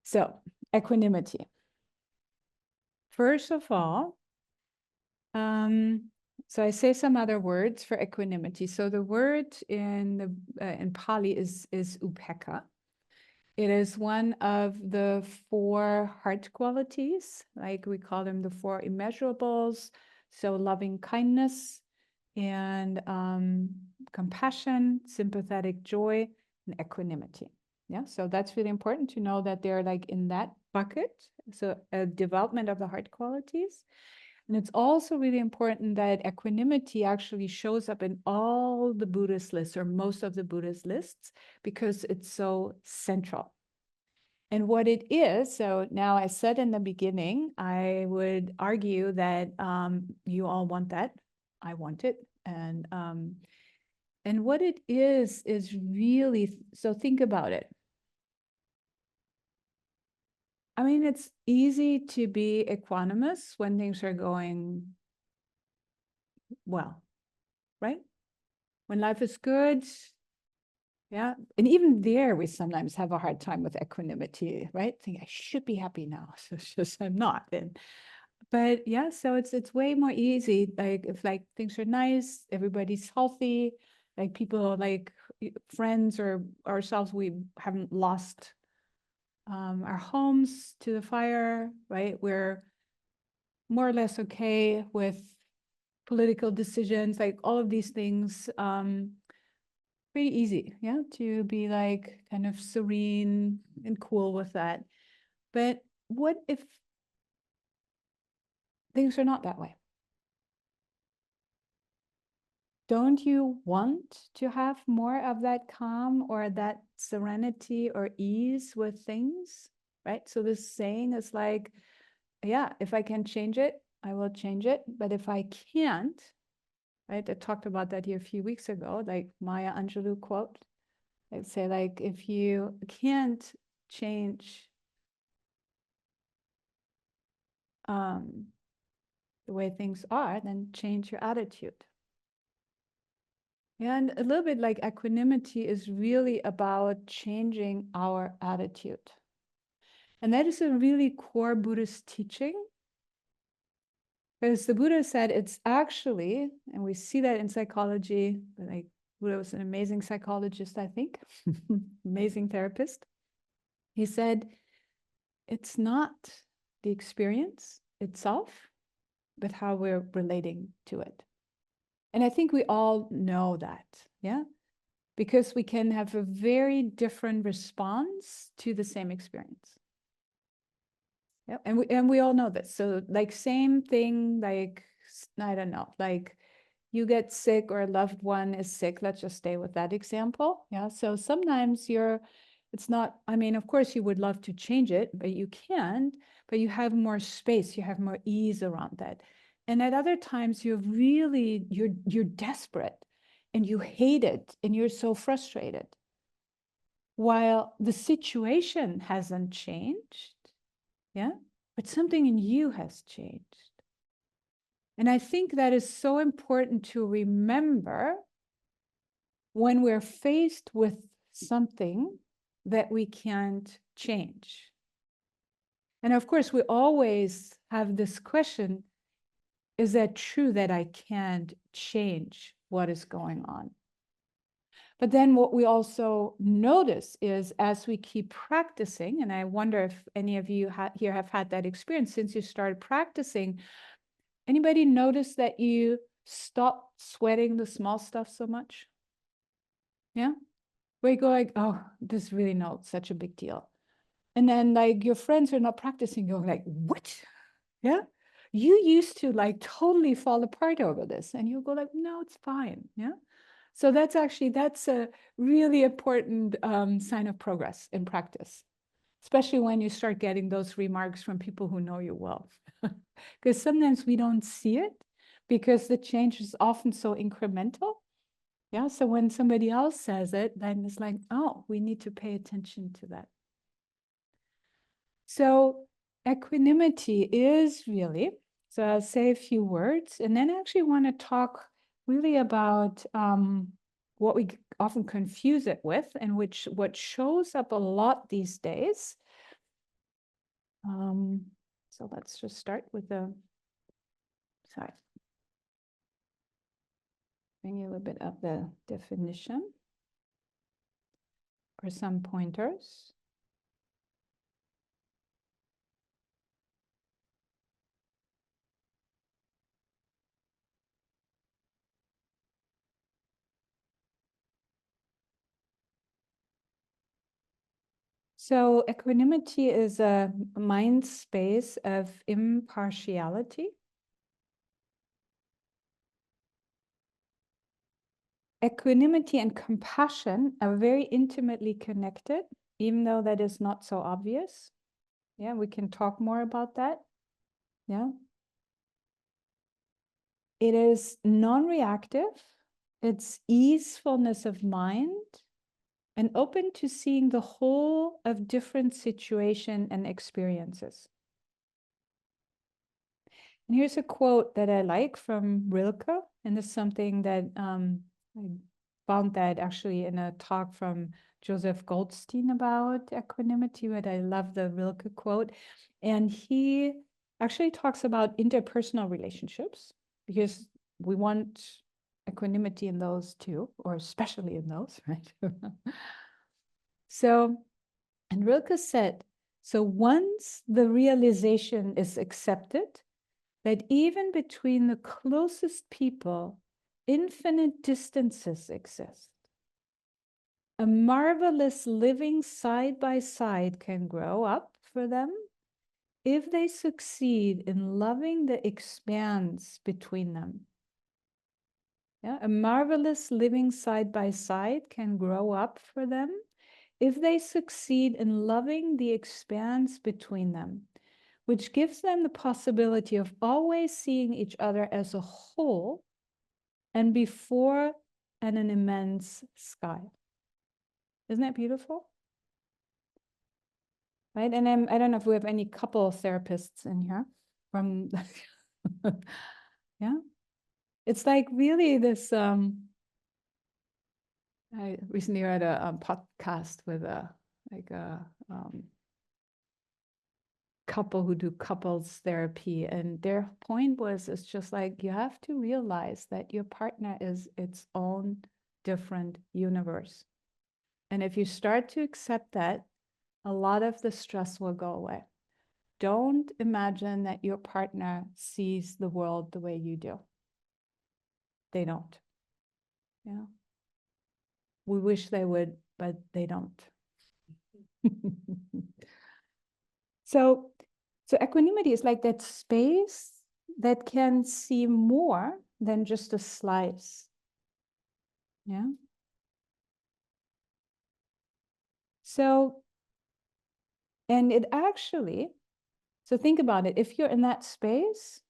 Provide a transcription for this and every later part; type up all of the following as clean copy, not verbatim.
So, equanimity. First of all, so I say some other words for equanimity. So the word in Pali is upekkha. It is one of the 4 heart qualities, like we call them the 4 immeasurables. So loving kindness and compassion, sympathetic joy, and equanimity. Yeah, so that's really important to know that they're like in that bucket. So a development of the heart qualities. And it's also really important that equanimity actually shows up in all the Buddhist lists, or most of the Buddhist lists, because it's so central. And what it is, so now I said in the beginning, I would argue that you all want that. I want it. And what it is really, so think about it. I mean, it's easy to be equanimous when things are going well, right? When life is good, yeah. And even there, we sometimes have a hard time with equanimity, right? Think I should be happy now, so it's just I'm not. But yeah, so it's way more easy. Like if like things are nice, everybody's healthy, like people like friends or ourselves, we haven't lost our homes to the fire, right? We're more or less okay with political decisions, like all of these things. Pretty easy, yeah, to be like kind of serene and cool with that. But what if things are not that way? Don't you want to have more of that calm or that serenity or ease with things, right? So this saying is like, yeah, if I can change it, I will change it. But if I can't, right? I talked about that here a few weeks ago, like Maya Angelou quote. I'd say like, if you can't change the way things are, then change your attitude. And a little bit like equanimity is really about changing our attitude. And that is a really core Buddhist teaching. Because the Buddha said it's actually, and we see that in psychology, like Buddha was an amazing psychologist, I think, amazing therapist. He said, it's not the experience itself, but how we're relating to it. And I think we all know that, yeah? Because we can have a very different response to the same experience. Yeah, and we all know this. So like same thing, like, I don't know, like you get sick or a loved one is sick. Let's just stay with that example. Yeah. So sometimes it's not, I mean, of course you would love to change it, but you can't, but you have more space, you have more ease around that. And at other times you're desperate and you hate it and you're so frustrated. While the situation hasn't changed, yeah, but something in you has changed. And I think that is so important to remember when we're faced with something that we can't change. And of course, we always have this question, is that true that I can't change what is going on? But then what we also notice is as we keep practicing, and I wonder if any of you here have had that experience since you started practicing, anybody notice that you stop sweating the small stuff so much? Yeah? Where you go like, oh, this is really not such a big deal. And then like your friends are not practicing, you're like, what? Yeah? You used to like totally fall apart over this. And you go like, no, it's fine. Yeah? So that's a really important sign of progress in practice, especially when you start getting those remarks from people who know you well. Because sometimes we don't see it because the change is often so incremental. Yeah, so when somebody else says it, then it's like, oh, we need to pay attention to that. So equanimity is really, so I'll say a few words, and then I actually want to talk really about what we often confuse it with, and what shows up a lot these days So let's just start with the, sorry, bring you a little bit of the definition or some pointers. So equanimity is a mind space of impartiality. Equanimity and compassion are very intimately connected, even though that is not so obvious. Yeah, we can talk more about that. Yeah. It is non-reactive. It's easefulness of mind and open to seeing the whole of different situation and experiences. And here's a quote that I like from Rilke, and it's something that I found that actually in a talk from Joseph Goldstein about equanimity, but I love the Rilke quote. And he actually talks about interpersonal relationships, because we want equanimity in those too, or especially in those, right? So, and Rilke said, so once the realization is accepted that even between the closest people, infinite distances exist, a marvelous living side by side can grow up for them if they succeed in loving the expanse between them. Yeah, a marvelous living side by side can grow up for them if they succeed in loving the expanse between them, which gives them the possibility of always seeing each other as a whole and before an immense sky. Isn't that beautiful? Right? And I don't know if we have any couple therapists in here from, yeah. It's like really this, I recently read a podcast with a couple who do couples therapy, and their point was, it's just like you have to realize that your partner is its own different universe. And if you start to accept that, a lot of the stress will go away. Don't imagine that your partner sees the world the way you do. They don't. Yeah. We wish they would, but they don't. So equanimity is like that space that can see more than just a slice. Yeah. So, and it actually, so think about it. If you're in that space,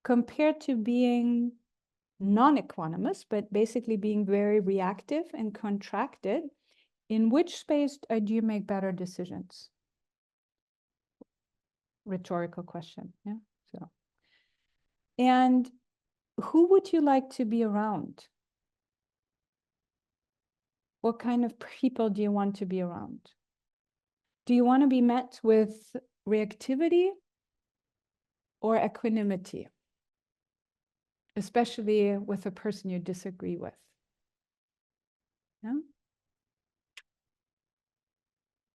compared to being non-equanimous, but basically being very reactive and contracted, in which space do you make better decisions? Rhetorical question. Yeah. So, and who would you like to be around? What kind of people do you want to be around? Do you want to be met with reactivity or equanimity? Especially with a person you disagree with. Yeah?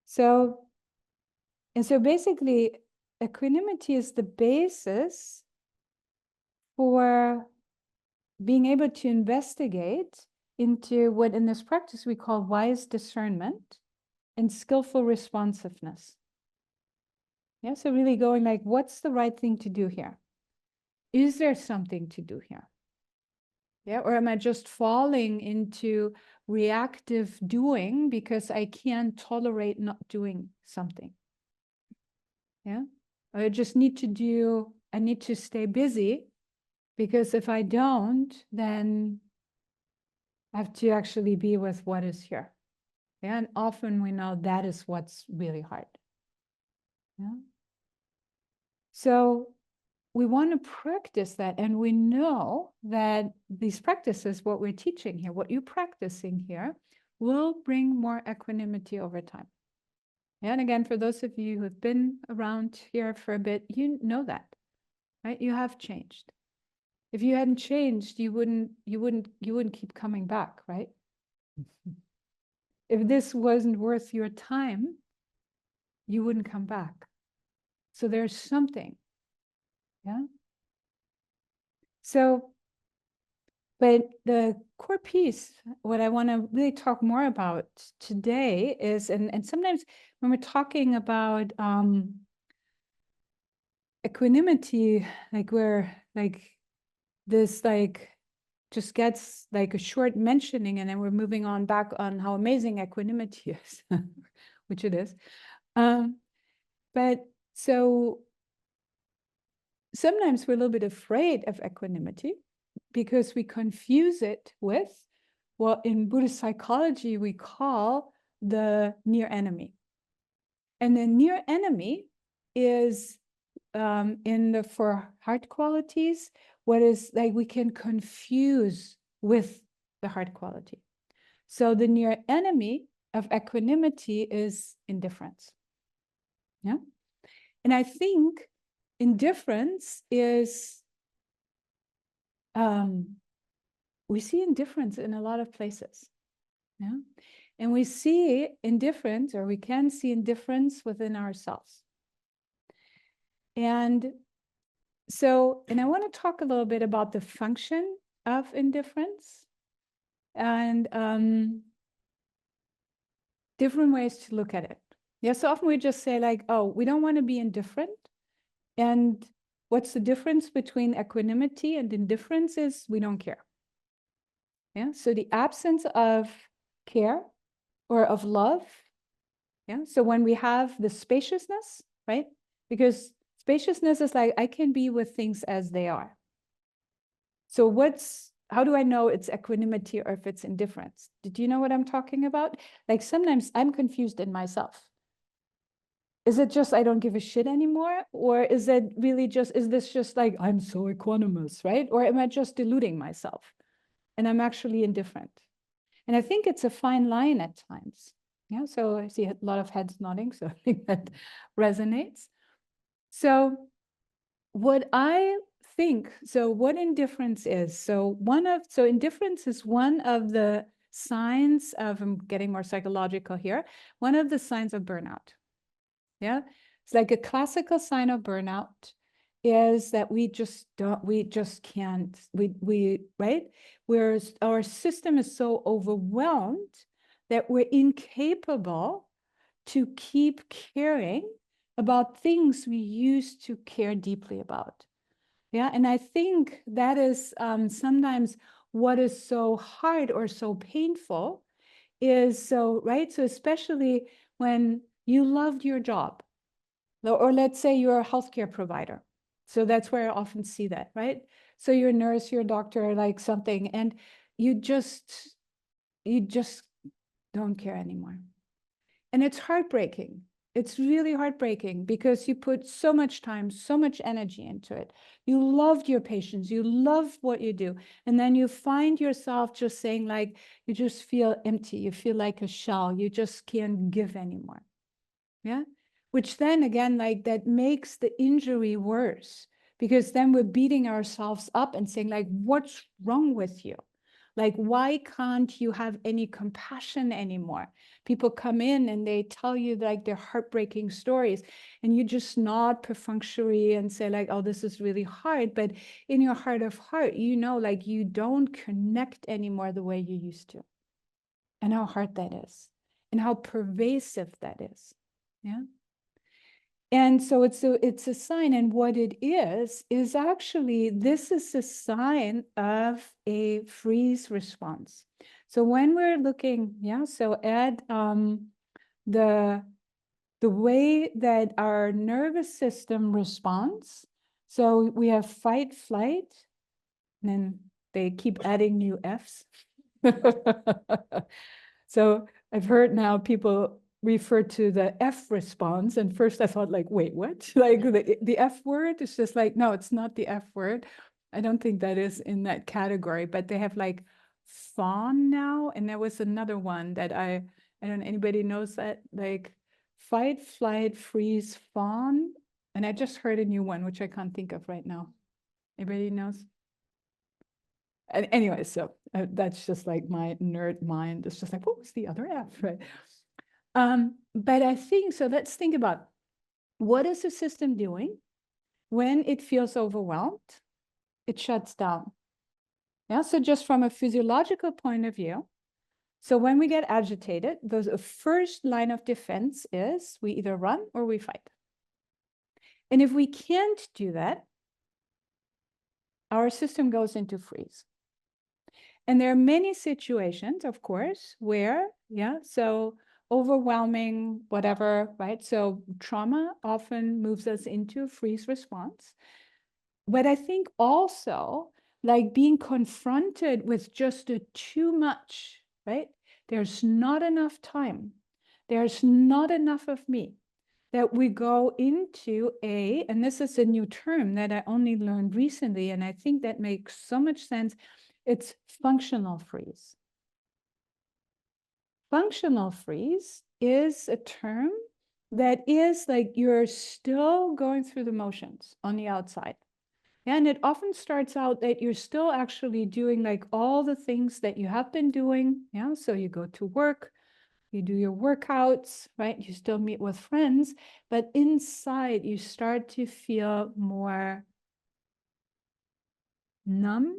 So basically, equanimity is the basis for being able to investigate into what in this practice we call wise discernment and skillful responsiveness. Yeah, so really going like, what's the right thing to do here? Is there something to do here? Yeah, or am I just falling into reactive doing because I can't tolerate not doing something? Yeah, I just need to do, I need to stay busy because if I don't, then I have to actually be with what is here. Yeah, and often we know that is what's really hard. Yeah. So we want to practice that, and we know that these practices, what we're teaching here, what you're practicing here, will bring more equanimity over time. And again, for those of you who have been around here for a bit, you know that, right? You have changed. If you hadn't changed, you wouldn't keep coming back, right? If this wasn't worth your time, you wouldn't come back. So there's something, yeah? So, but the core piece, what I want to really talk more about today is, and sometimes when we're talking about equanimity, like we're like this, like just gets like a short mentioning, and then we're moving on back on how amazing equanimity is, which it is. But so sometimes we're a little bit afraid of equanimity because we confuse it with what in Buddhist psychology we call the near enemy. And the near enemy is for heart qualities, what is like we can confuse with the heart quality. So the near enemy of equanimity is indifference. Yeah. And I think indifference is, we see indifference in a lot of places. Yeah. And we see indifference, or we can see indifference within ourselves. And so, and I want to talk a little bit about the function of indifference and different ways to look at it. Yeah, so often we just say like, oh, we don't want to be indifferent. And what's the difference between equanimity and indifference is we don't care. Yeah, so the absence of care or of love. Yeah, so when we have the spaciousness, right? Because spaciousness is like, I can be with things as they are. So how do I know it's equanimity or if it's indifference? Did you know what I'm talking about? Like sometimes I'm confused in myself. Is it just I don't give a shit anymore? Or is it really just, is this just like, I'm so equanimous, right? Or am I just deluding myself? And I'm actually indifferent. And I think it's a fine line at times. Yeah, so I see a lot of heads nodding, so I think that resonates. So what I think, so what indifference is, so indifference is one of the signs of, I'm getting more psychological here, one of the signs of burnout. Yeah, it's like a classical sign of burnout is that we just can't, right? Whereas our system is so overwhelmed that we're incapable to keep caring about things we used to care deeply about. Yeah, and I think that is sometimes what is so hard or so painful is right? So especially when you loved your job, or let's say you're a healthcare provider. So that's where I often see that, right? So you're a nurse, you're a doctor, like something, and you just don't care anymore. And it's heartbreaking. It's really heartbreaking because you put so much time, so much energy into it. You loved your patients, you love what you do. And then you find yourself just saying like, you just feel empty. You feel like a shell. You just can't give anymore. Yeah. Which then again, like that makes the injury worse because then we're beating ourselves up and saying like, what's wrong with you? Like, why can't you have any compassion anymore? People come in and they tell you like their heartbreaking stories and you just nod perfunctory and say like, oh, this is really hard. But in your heart of heart, you know, like you don't connect anymore the way you used to. And how hard that is and how pervasive that is. Yeah. And so it's a sign, and what it is actually, this is a sign of a freeze response. So when we're looking, yeah, so at the way that our nervous system responds, so we have fight, flight, and then they keep adding new Fs. So I've heard now people refer to the F response. And first I thought like, wait, what? Like the F word is just like, no, it's not the F word. I don't think that is in that category, but they have like fawn now. And there was another one that I don't know, anybody knows that, like fight, flight, freeze, fawn. And I just heard a new one, which I can't think of right now. Anybody knows? And anyway, so that's just like my nerd mind. It's just like, what was the other F, right? But I think, so let's think about what is the system doing when it feels overwhelmed? It shuts down. Yeah, so just from a physiological point of view, so when we get agitated, the first line of defense is we either run or we fight. And if we can't do that, our system goes into freeze. And there are many situations, of course, where, yeah, so overwhelming, whatever, right? So trauma often moves us into a freeze response. But I think also like being confronted with just a too much, right? There's not enough time. There's not enough of me, that we go into and this is a new term that I only learned recently, and I think that makes so much sense. It's functional freeze. Functional freeze is a term that is like you're still going through the motions on the outside. And it often starts out that you're still actually doing like all the things that you have been doing. Yeah. So you go to work, you do your workouts, right? You still meet with friends, but inside you start to feel more numb,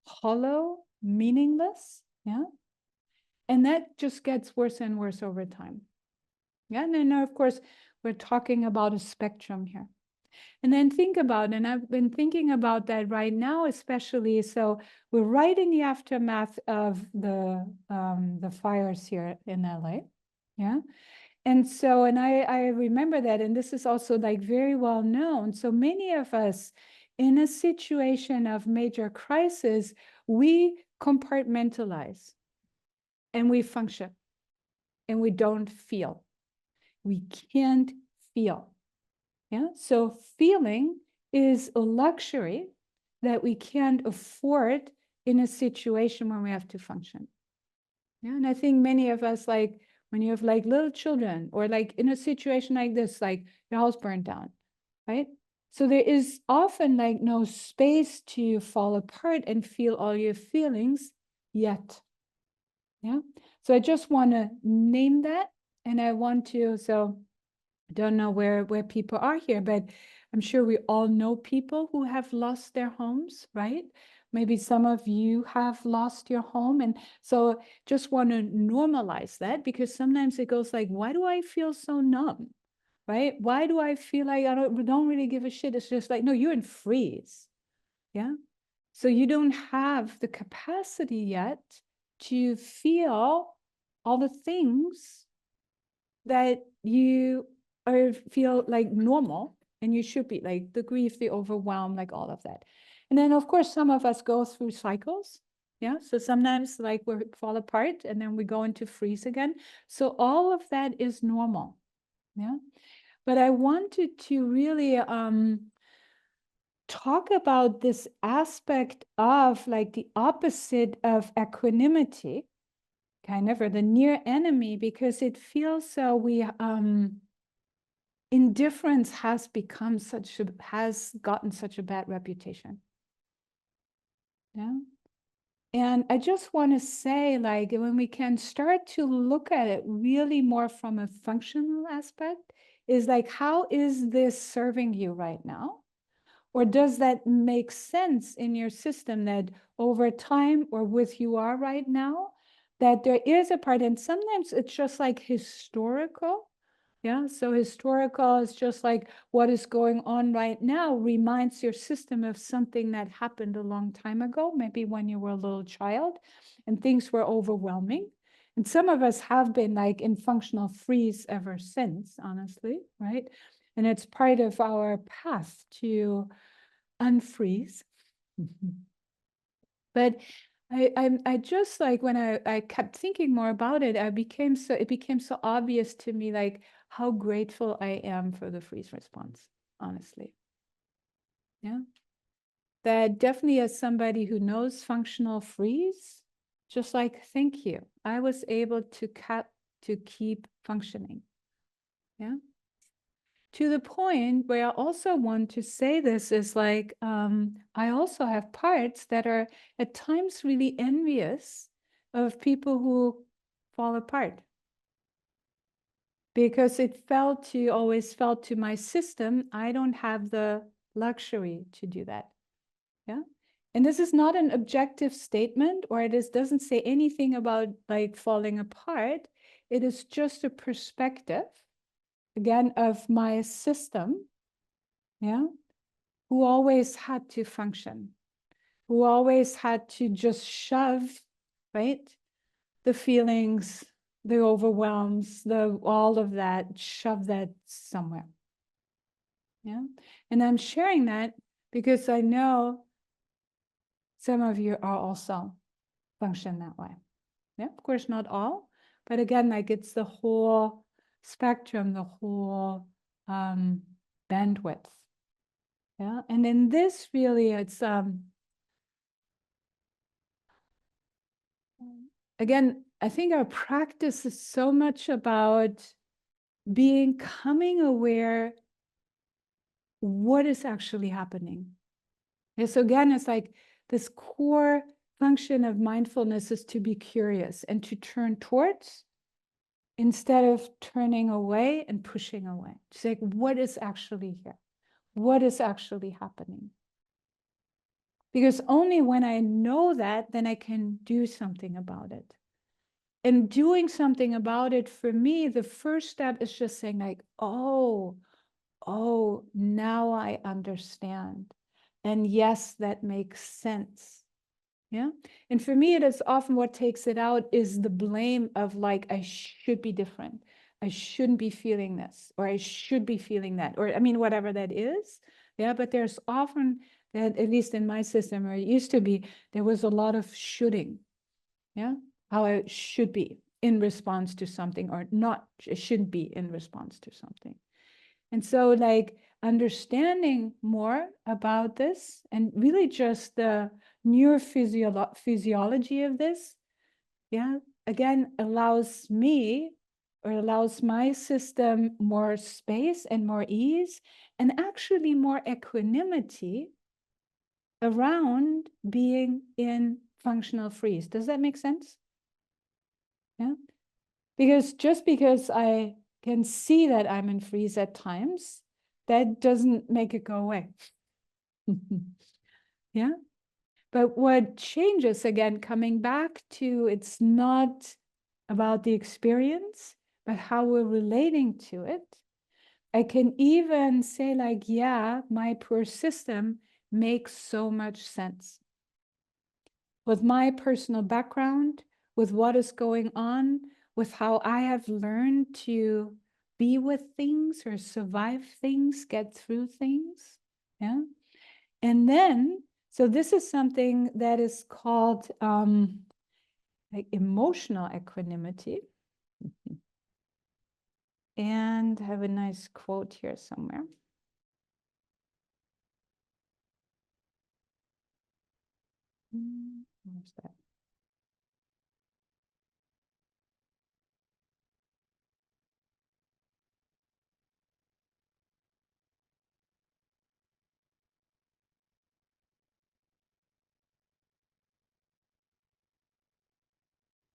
hollow, meaningless. Yeah. And that just gets worse and worse over time. Yeah. And then, of course, we're talking about a spectrum here. And then think about, and I've been thinking about that right now, especially. So we're right in the aftermath of the fires here in LA. Yeah. And so, and I remember that, and this is also like very well known. So many of us in a situation of major crisis, we compartmentalize and we function and we don't feel. We can't feel. Yeah. So feeling is a luxury that we can't afford in a situation when we have to function. Yeah. And I think many of us, like when you have like little children or like in a situation like this, like your house burned down, right? So there is often like no space to fall apart and feel all your feelings yet. Yeah. So I just want to name that. And I want to, so I don't know where people are here, but I'm sure we all know people who have lost their homes, right? Maybe some of you have lost your home. And so just want to normalize that, because sometimes it goes like, why do I feel so numb? Right? Why do I feel like I don't really give a shit? It's just like, no, you're in freeze. Yeah. So you don't have the capacity yet to feel all the things that you feel like normal, and you should be, like the grief, the overwhelm, like all of that. And then of course some of us go through cycles. Yeah. So sometimes like we fall apart and then we go into freeze again. So all of that is normal. Yeah. But I wanted to really talk about this aspect of like the opposite of equanimity, kind of, or the near enemy, because it feels so indifference has gotten such a bad reputation. Yeah. And I just want to say, like, when we can start to look at it really more from a functional aspect, is like, how is this serving you right now? Or does that make sense in your system that over time or with you are right now, that there is a part, and sometimes it's just like historical. Yeah, so historical is just like what is going on right now reminds your system of something that happened a long time ago, maybe when you were a little child and things were overwhelming. And some of us have been like in functional freeze ever since, honestly, right? And it's part of our path to unfreeze. But I just like when I kept thinking more about it, it became so obvious to me, like how grateful I am for the freeze response, honestly. Yeah. That definitely, as somebody who knows functional freeze, just like, thank you. I was able to keep functioning. Yeah. To the point where I also want to say this is like, I also have parts that are at times really envious of people who fall apart. Because it always felt to my system, I don't have the luxury to do that. Yeah. And this is not an objective statement, or doesn't say anything about like falling apart. It is just a perspective, again, of my system, yeah, who always had to function, who always had to just shove, right? The feelings, the overwhelms, all of that, shove that somewhere. Yeah. And I'm sharing that because I know some of you are also function that way. Yeah, of course, not all, but again, like it's the whole spectrum, the whole bandwidth. Yeah. And in this really, it's again, I think our practice is so much about becoming aware what is actually happening. Yeah, so again, it's like this core function of mindfulness is to be curious and to turn towards instead of turning away and pushing away. It's like, what is actually here? What is actually happening? Because only when I know that, then I can do something about it. And doing something about it, for me, the first step is just saying like, oh, now I understand. And yes, that makes sense. Yeah. And for me, it is often what takes it out is the blame of like, I should be different. I shouldn't be feeling this, or I should be feeling that, or I mean, whatever that is. Yeah. But there's often that, at least in my system, or it used to be, there was a lot of shoulding. Yeah. How I should be in response to something, or not, I shouldn't be in response to something. And so like understanding more about this and really just the neurophysiology of this, yeah, again, allows me or allows my system more space and more ease and actually more equanimity around being in functional freeze. Does that make sense? Yeah. Because just because I can see that I'm in freeze at times, that doesn't make it go away. Yeah. But what changes, again, coming back to it's not about the experience, but how we're relating to it. I can even say, like, yeah, my poor system makes so much sense. With my personal background, with what is going on, with how I have learned to be with things or survive things, get through things. Yeah. And then, so this is something that is called like emotional equanimity. And I have a nice quote here somewhere. Where's that?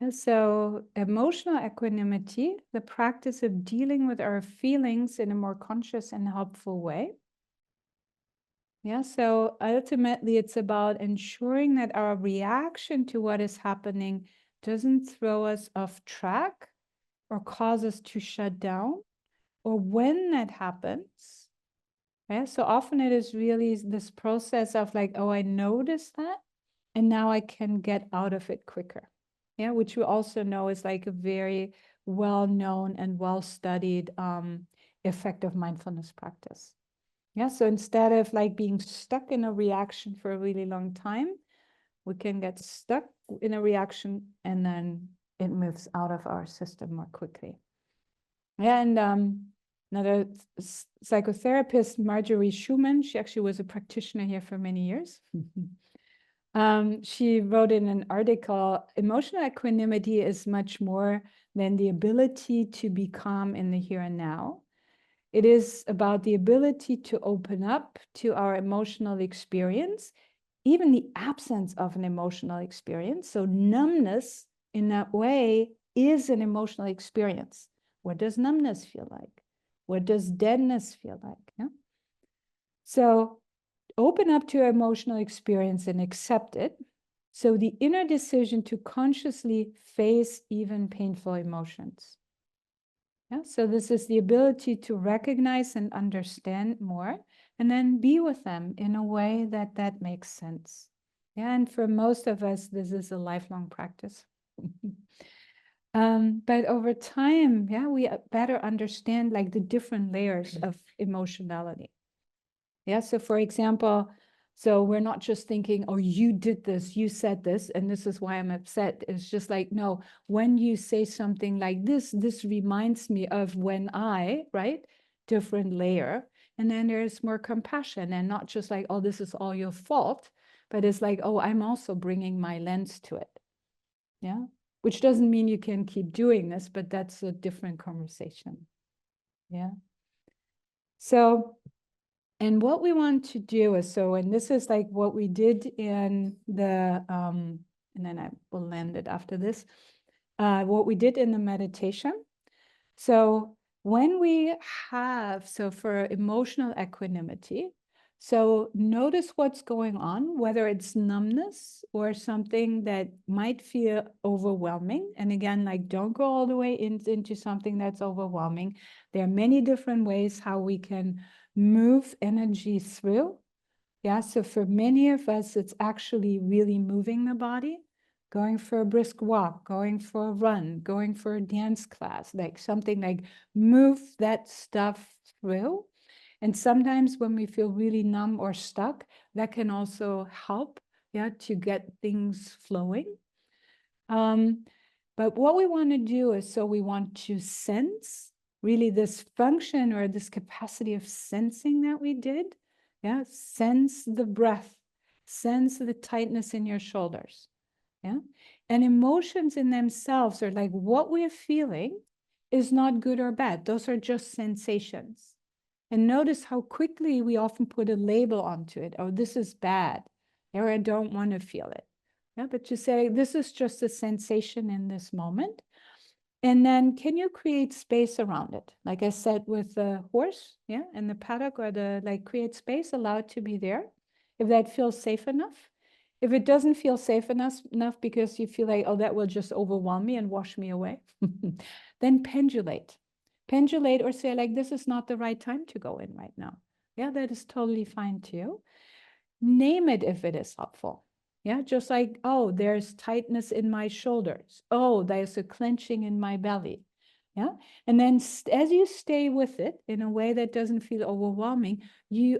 And so emotional equanimity, the practice of dealing with our feelings in a more conscious and helpful way. Yeah, so ultimately it's about ensuring that our reaction to what is happening doesn't throw us off track or cause us to shut down, or when that happens. Yeah, so often it is really this process of like, oh, I noticed that, and now I can get out of it quicker. Yeah, which we also know is like a very well-known and well-studied effect of mindfulness practice. Yeah, so instead of like being stuck in a reaction for a really long time, we can get stuck in a reaction and then it moves out of our system more quickly. And another psychotherapist, Marjorie Schumann, she actually was a practitioner here for many years. She wrote in an article, emotional equanimity is much more than the ability to be calm in the here and now, It is about the ability to open up to our emotional experience, even the absence of an emotional experience. So numbness in that way is an emotional experience. What does numbness feel like? What does deadness feel like? Yeah? So open up to your emotional experience and accept it. So the inner decision to consciously face even painful emotions. Yeah, so this is the ability to recognize and understand more, and then be with them in a way that makes sense. Yeah, and for most of us, this is a lifelong practice. But over time, yeah, we better understand like the different layers of emotionality. Yeah, so for example, so we're not just thinking, oh, you did this, you said this, and this is why I'm upset. It's just like, no, when you say something like this reminds me of when I, right? Different layer. And then there's more compassion and not just like, oh, this is all your fault, but it's like, oh, I'm also bringing my lens to it. Yeah. Which doesn't mean you can keep doing this, but that's a different conversation. Yeah. So, and what we want to do is, so, and this is like what we did in the, and then I will land it after this, what we did in the meditation. So when we have, so for emotional equanimity, so notice what's going on, whether it's numbness or something that might feel overwhelming. And again, like don't go all the way into something that's overwhelming. There are many different ways how we can move energy through. Yeah, so for many of us, it's actually really moving the body, going for a brisk walk, going for a run, going for a dance class, like something like move that stuff through. And sometimes when we feel really numb or stuck, that can also help, yeah, to get things flowing. But what we want to do is, so we want to sense really this function or this capacity of sensing that we did. Yeah, sense the breath, sense the tightness in your shoulders. Yeah, and emotions in themselves are like what we're feeling is not good or bad. Those are just sensations. And notice how quickly we often put a label onto it. Oh, this is bad, or I don't want to feel it. Yeah, but to say this is just a sensation in this moment. And then can you create space around it? Like I said with the horse, yeah, and the paddock or the like create space, allow it to be there. If that feels safe enough. If it doesn't feel safe enough because you feel like, oh, that will just overwhelm me and wash me away, then pendulate. Pendulate or say like, this is not the right time to go in right now. Yeah, that is totally fine too. Name it if it is helpful. Yeah, just like, oh, there's tightness in my shoulders. Oh, there's a clenching in my belly. Yeah. And then as you stay with it in a way that doesn't feel overwhelming,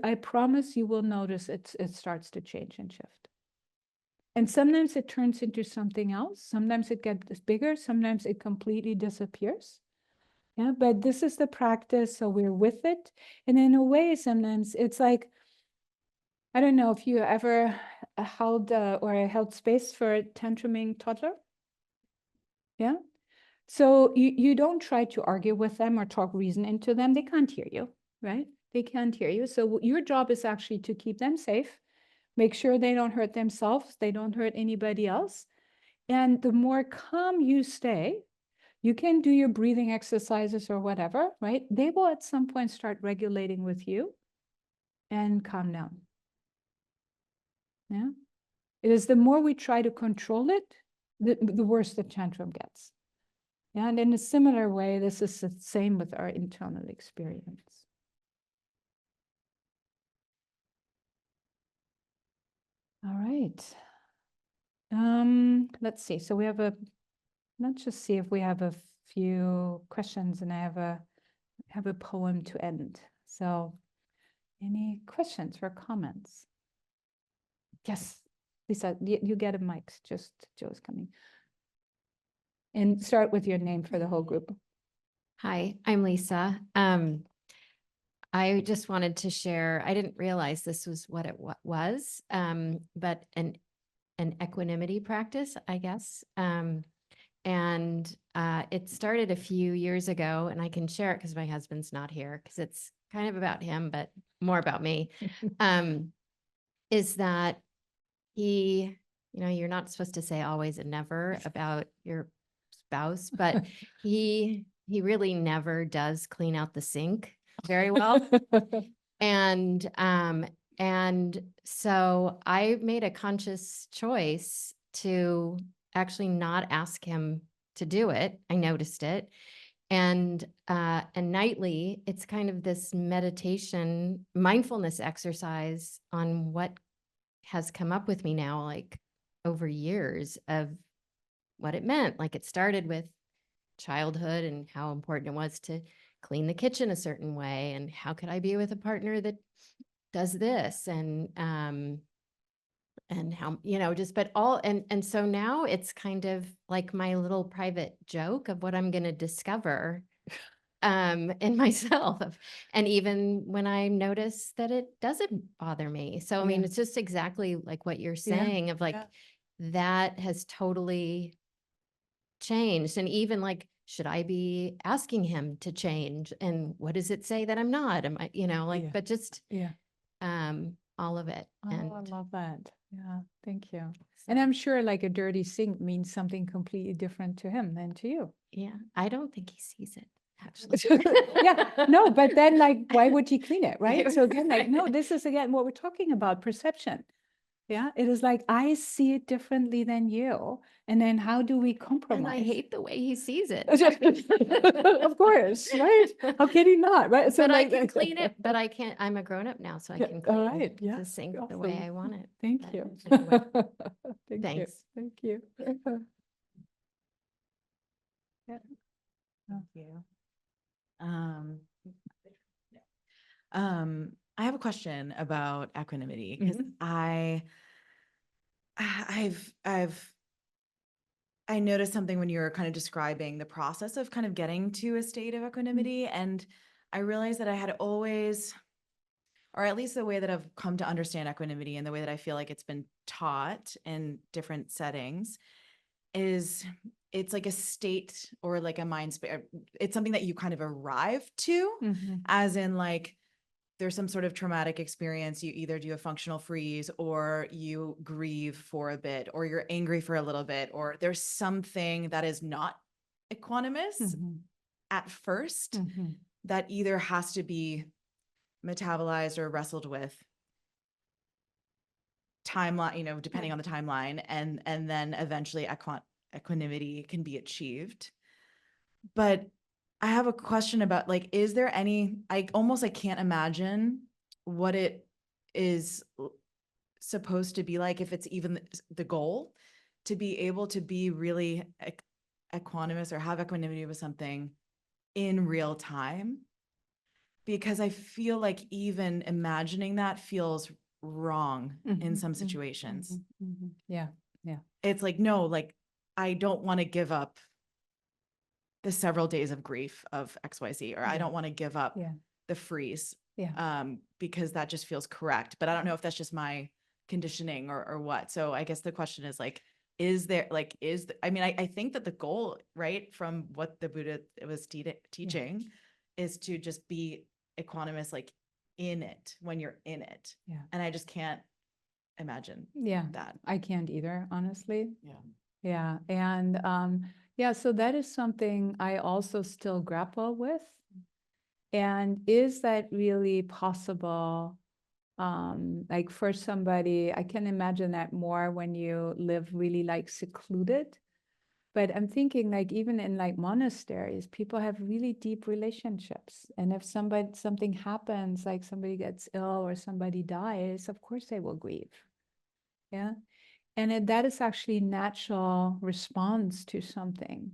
I promise you will notice it starts to change and shift. And sometimes it turns into something else. Sometimes it gets bigger. Sometimes it completely disappears. Yeah, but this is the practice. So we're with it. And in a way, sometimes it's like, I don't know if you ever held space for a tantruming toddler. Yeah. So you don't try to argue with them or talk reason into them. They can't hear you, right? They can't hear you. So your job is actually to keep them safe, make sure they don't hurt themselves, they don't hurt anybody else. And the more calm you stay, you can do your breathing exercises or whatever, right? They will at some point start regulating with you and calm down. Yeah. It is the more we try to control it, the worse the tantrum gets. Yeah, and in a similar way, this is the same with our internal experience. All right. Let's see. So we have let's just see if we have a few questions, and I have a poem to end. So any questions or comments? Yes, Lisa, you get a mic. Just Joe's coming. And start with your name for the whole group. Hi, I'm Lisa. I just wanted to share, I didn't realize this was what it was, but an equanimity practice, I guess. And it started a few years ago, and I can share it because my husband's not here, because it's kind of about him, but more about me. Is that he, you're not supposed to say always and never about your spouse, but he really never does clean out the sink very well. And so I made a conscious choice to actually not ask him to do it. I noticed it. And nightly, it's kind of this meditation, mindfulness exercise on what has come up with me now, like over years, of what it meant. Like, it started with childhood and how important it was to clean the kitchen a certain way, and how could I be with a partner that does this, and how, just, but all, and so now it's kind of like my little private joke of what I'm going to discover in myself. And even when I notice that it doesn't bother me. So, I mean, Yeah. it's just exactly like what you're Yeah, saying of like, yeah. that has totally changed. And even like, should I be asking him to change? And what does it say that I'm not? Am I, Yeah. but just Yeah. all of it. Oh, And I love that. Yeah, thank you. And I'm sure like a dirty sink means something completely different to him than to you. yeah, I don't think he sees it, actually. Yeah, no, but then like, why would he clean it, right? Right, So again, like, no, right. this is again what we're talking about, perception. Yeah, it is like, I see it differently than you. And then how do we And compromise? I hate the way he sees it. Of course, right? How can he not, right? So But I like, can clean it, but I can't, I'm a grown-up now, so I yeah, can all clean right, yeah, the sink the way awesome. I want it. Thank But you. anyway, Thank you. thanks. Thank you. Yeah. Thank you. I have a question about equanimity, because I noticed something when you were kind of describing the process of kind of getting to a state of equanimity, and I realized that I had always, or at least the way that I've come to understand equanimity and the way that I feel like it's been taught in different settings, is it's like a state or like a mind space. It's something that you kind of arrive to, as in like, there's some sort of traumatic experience, you either do a functional freeze, or you grieve for a bit, or you're angry for a little bit, or there's something that is not equanimous at first that either has to be metabolized or wrestled with timeline, depending on the timeline, and then eventually equanimity can be achieved. But I have a question about, like, is there any, I can't imagine what it is supposed to be like, if it's even the goal, to be able to be really equanimous or have equanimity with something in real time. Because I feel like even imagining that feels wrong in some situations. Yeah, yeah. It's like, no, like, I don't want to give up the several days of grief of XYZ, or I Yeah. don't want to give up Yeah. the freeze, Yeah. because that just feels correct. But I don't know if that's just my conditioning or what. So I guess the question is like, I think that the goal, right, from what the Buddha was teaching is to just be equanimous, like in it, when you're in it. Yeah. And I just can't imagine Yeah, that. I can't either, honestly. Yeah. Yeah, and yeah, so that is something I also still grapple with. And is that really possible? Like for somebody, I can imagine that more when you live really like secluded. But I'm thinking like even in like monasteries, people have really deep relationships. And if something happens, like somebody gets ill or somebody dies, of course they will grieve. Yeah. And that is actually natural response to something.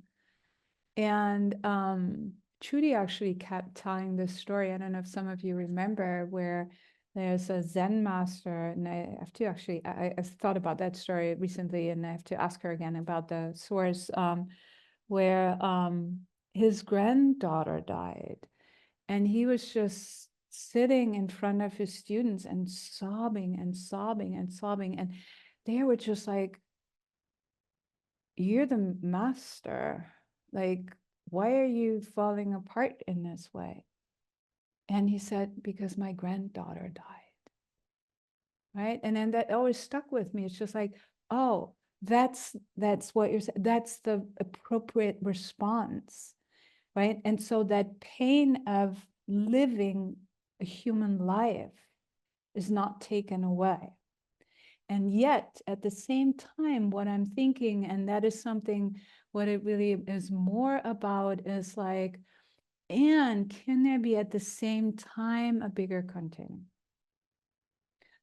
And Trudy actually kept telling this story. I don't know if some of you remember, where there's a Zen master, and I have to actually, I thought about that story recently, and I have to ask her again about the source, where his granddaughter died, and he was just sitting in front of his students and sobbing and sobbing and sobbing, and they were just like, you're the master. Like, why are you falling apart in this way? And he said, because my granddaughter died. Right. And then that always stuck with me. It's just like, oh, that's what you're saying. That's the appropriate response. Right. And so that pain of living a human life is not taken away. And yet, at the same time, what I'm thinking, and that is something, what it really is more about is like, and can there be at the same time a bigger container?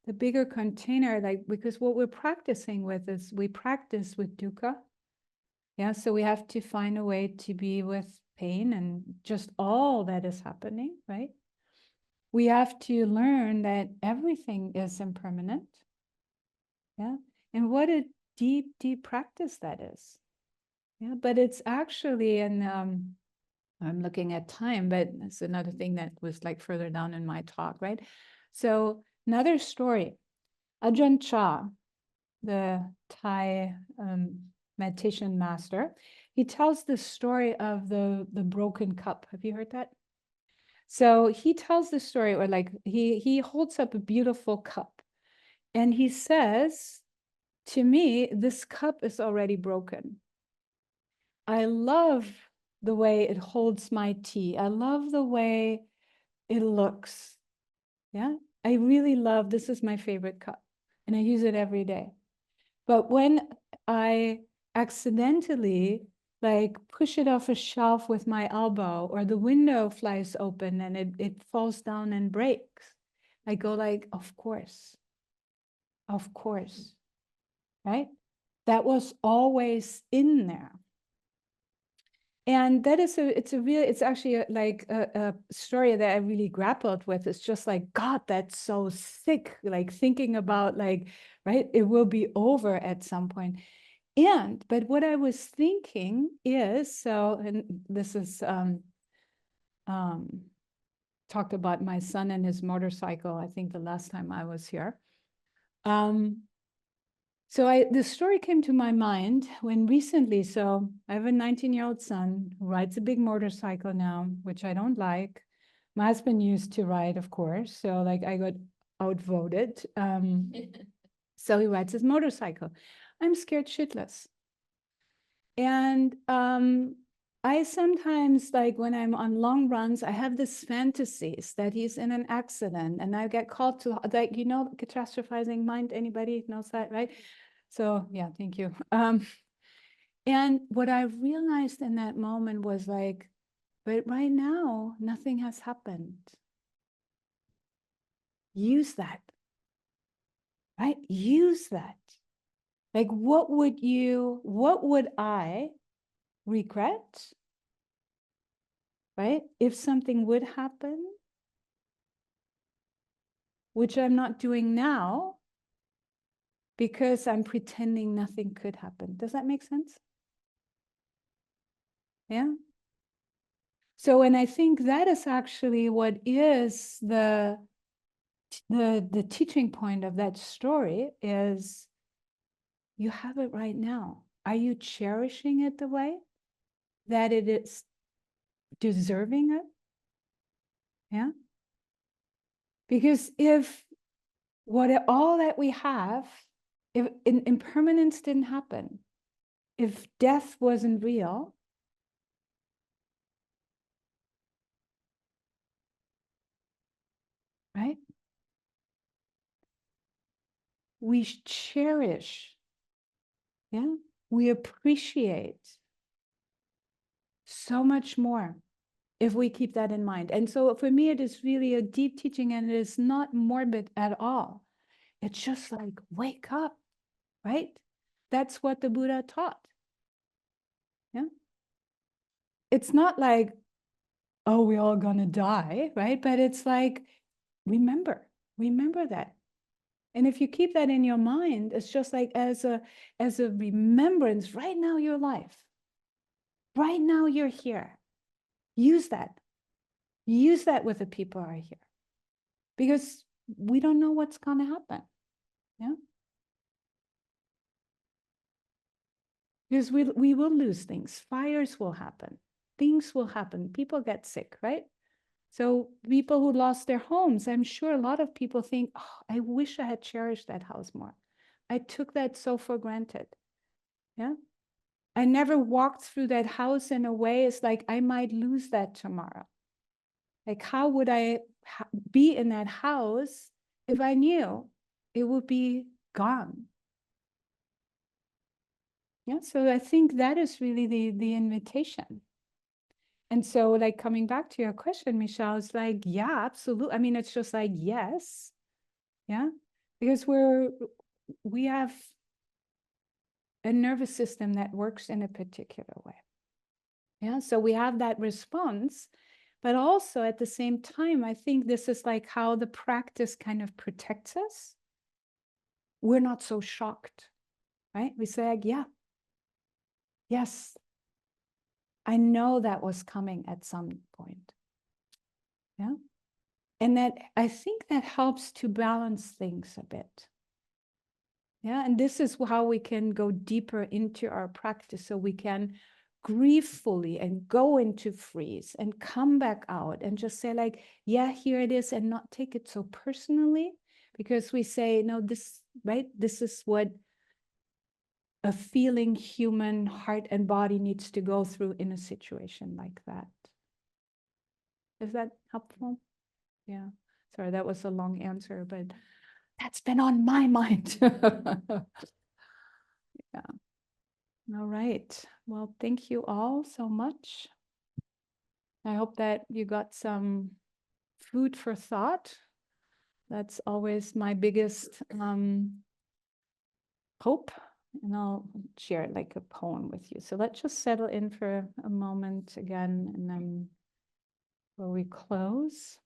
The bigger container, like, because what we're practicing with is we practice with dukkha. Yeah, so we have to find a way to be with pain and just all that is happening, right? We have to learn that everything is impermanent. Yeah. And what a deep, deep practice that is. Yeah. But it's actually, and I'm looking at time, but it's another thing that was like further down in my talk, right? So another story, Ajahn Chah, the Thai meditation master, he tells the story of the broken cup. Have you heard that? So he tells the story, or like he holds up a beautiful cup, and he says, to me, this cup is already broken. I love the way it holds my tea. I love the way it looks. Yeah, I really love, this is my favorite cup, and I use it every day. But when I accidentally like push it off a shelf with my elbow, or the window flies open and it falls down and breaks, I go like, of course, right? That was always in there. And that is it's actually like a story that I really grappled with. It's just like, God, that's so sick. Like thinking about like, right, it will be over at some point. But what I was thinking is, so, and this is talked about my son and his motorcycle, I think the last time I was here. So the story came to my mind when recently, so I have a 19-year-old son who rides a big motorcycle now, which I don't like. My husband used to ride, of course, so like I got outvoted. So he rides his motorcycle. I'm scared shitless. And I sometimes, like when I'm on long runs, I have this fantasies that he's in an accident and I get called to, like, you know, catastrophizing mind, anybody knows that, right? So yeah, thank you. And what I realized in that moment was like, but right now, nothing has happened. Use that, right? Use that. Like, what would I regret, right? If something would happen, which I'm not doing now because I'm pretending nothing could happen. Does that make sense? Yeah. So, and I think that is actually what is the teaching point of that story is you have it right now. Are you cherishing it the way that it is deserving it? Yeah. Because if all that we have, if impermanence didn't happen, if death wasn't real, right? We cherish, yeah? We appreciate so much more if we keep that in mind. And so for me, it is really a deep teaching, and it is not morbid at all. It's just like, wake up, right? That's what the Buddha taught. Yeah. It's not like, oh, we're all gonna die, right? But it's like, remember that. And if you keep that in your mind, it's just like as a remembrance, right now, your life, right now, you're here. Use that. Use that with the people who are here. Because we don't know what's gonna happen. Yeah. Because we will lose things. Fires will happen. Things will happen. People get sick, right? So people who lost their homes, I'm sure a lot of people think, oh, I wish I had cherished that house more. I took that so for granted. Yeah. I never walked through that house in a way it's like I might lose that tomorrow. Like, how would I be in that house if I knew it would be gone? Yeah, so I think that is really the invitation. And so, like, coming back to your question, Michelle, it's like, yeah, absolutely. I mean, it's just like, yes, yeah, because we have a nervous system that works in a particular way. Yeah, so we have that response, but also at the same time, I think this is like how the practice kind of protects us. We're not so shocked, right? We say, like, yeah, yes, I know that was coming at some point. Yeah. And that I think that helps to balance things a bit. Yeah. And this is how we can go deeper into our practice so we can grieve fully and go into freeze and come back out and just say, like, yeah, here it is, and not take it so personally, because we say, no, this, right? This is what a feeling human heart and body needs to go through in a situation like that. Is that helpful? Yeah. Sorry, that was a long answer, but that's been on my mind. Yeah. All right. Well, thank you all so much. I hope that you got some food for thought. That's always my biggest hope. And I'll share like a poem with you. So let's just settle in for a moment again, and then before we close.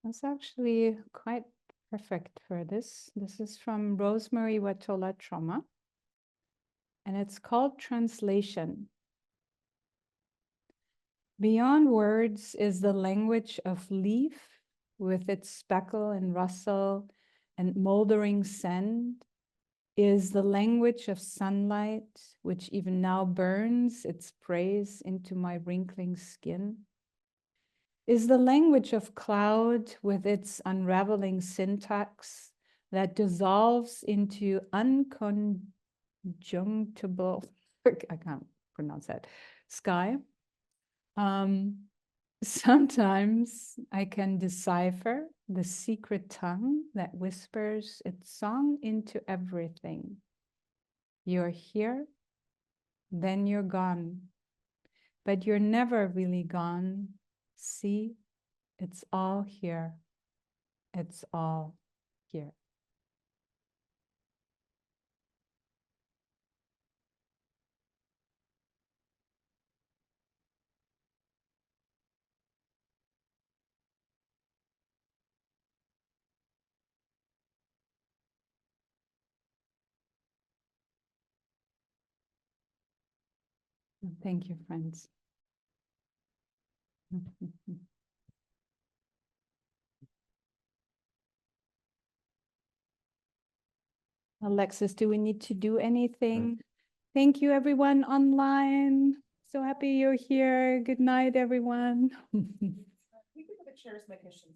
That's actually quite perfect for this. This is from Rosemary Watola Troma, and it's called Translation. Beyond words is the language of leaf with its speckle and rustle and moldering scent, is the language of sunlight, which even now burns its praise into my wrinkling skin, is the language of cloud with its unraveling syntax that dissolves into unconjunctible, I can't pronounce that, sky. Sometimes I can decipher the secret tongue that whispers its song into everything. You're here, then you're gone, but you're never really gone. See, it's all here. It's all here. Thank you, friends. Alexis, do we need to do anything? Thank you, everyone online. So happy you're here. Good night, everyone. We could put the chairs by Christian.